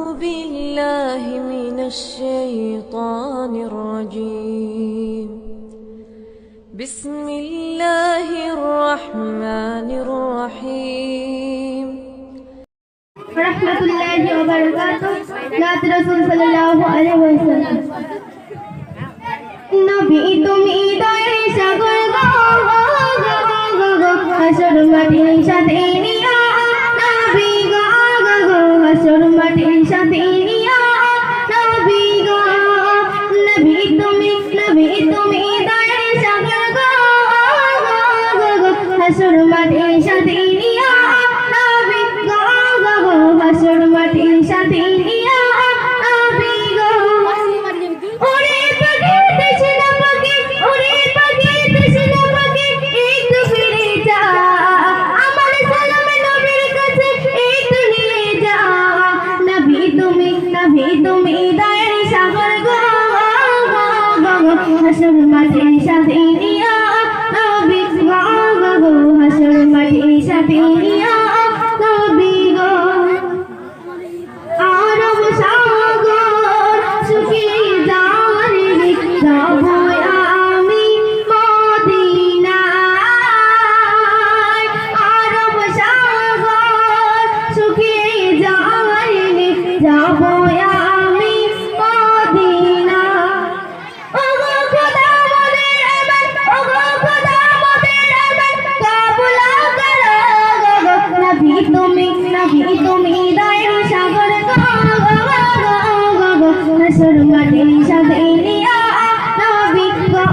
بالله من الشيطان الرجيم بسم الله الرحمن الرحيم ورحمة الله وبركاته نات رسول صلى الله عليه وسلم নবী তুমি দয়ে সাগর গো হাসর মাটির সাথে নিয়া নবী গো হাসর মাটির সাথে নিয়া নবী গো নবী তুমি দয়ে সাগর গো হাসর মাটির সাথে নিয়া নবী গো হাসর মাটির সাথে নিয়া নবী গো ওরে পাখি দেশনা পাখি ওরে পাখি দেশনা পাখি একটু ফিরে যা আমার সালাম নবীর কাছে একটু নিয়ে যা নবী তুমি দয়ার সাগর গো হাসর মাটির সাথে নিয়া নবী গো হাসর মাটির সাথে নিয়া নবী গো আরব সাগর শুকিয়ে যারে যাব আমি মদিনায় আরব সাগর শুকিয়ে যারে যাব আমি মদিনায় ওগো খোদা মোদের এবার ওগো খোদা মোদের এবার কবুল করো নবী তুমি দয়ার সাগর গো হাসর মাটির সাথে নিয়া নবী গো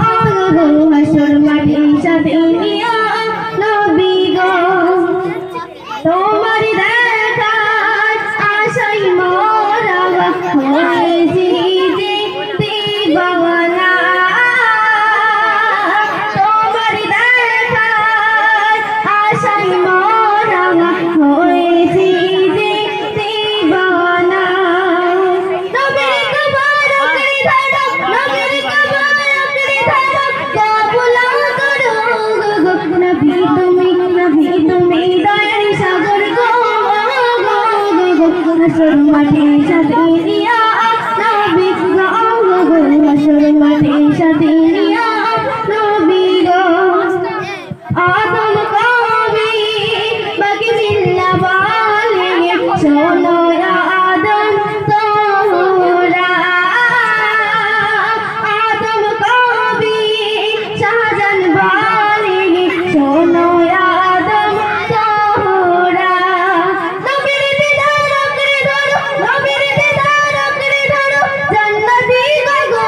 হাসর মাটির সাথে নিয়া নবী গো তোমার দেখার আশায় মোরা হয়েছি যে দিবানা তোমার দেখার আশায় মোরা হয়েছি যে দিবানা নবীর কবরকে ধরো নবীর কবরকে ধরো কবুল করো নবী তুমি দয়ার সাগর গো হাসর মাটির সাথে নিয়া নবী গো হাসর মাটির সাথে নিয়া নবী গো আদম কবি বাকি মিল্লা বলে শোনো আদম তোরা আদম কবি শাহজান বলে শোনো আদম তোরা নবীর দিদার করে ধরো নবীর দিদার করে ধরো জান্নাতি গো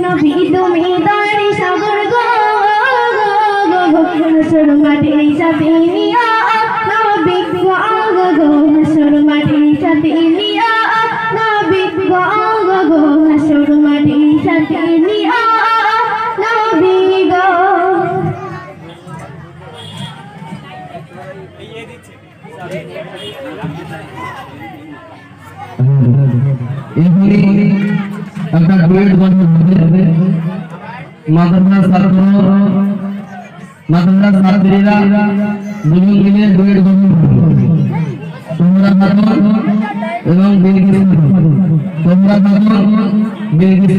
নবী তুমি দয়ার সাগর গো হাসর মাটির সাথে নিয়া নবী গো হাসর মাটির সাথে নিয়া নবী গো হাসর মাটির সাথে নিয়া নবী গো এগুলি একটা ডুয়েট গান হবে মাদ্রাসা ছাত্রীরা দুজন মিলে ডুয়েট গান হবে তোমরা থাকো এবং বিলকিস তোমরা থাকো বিলকিস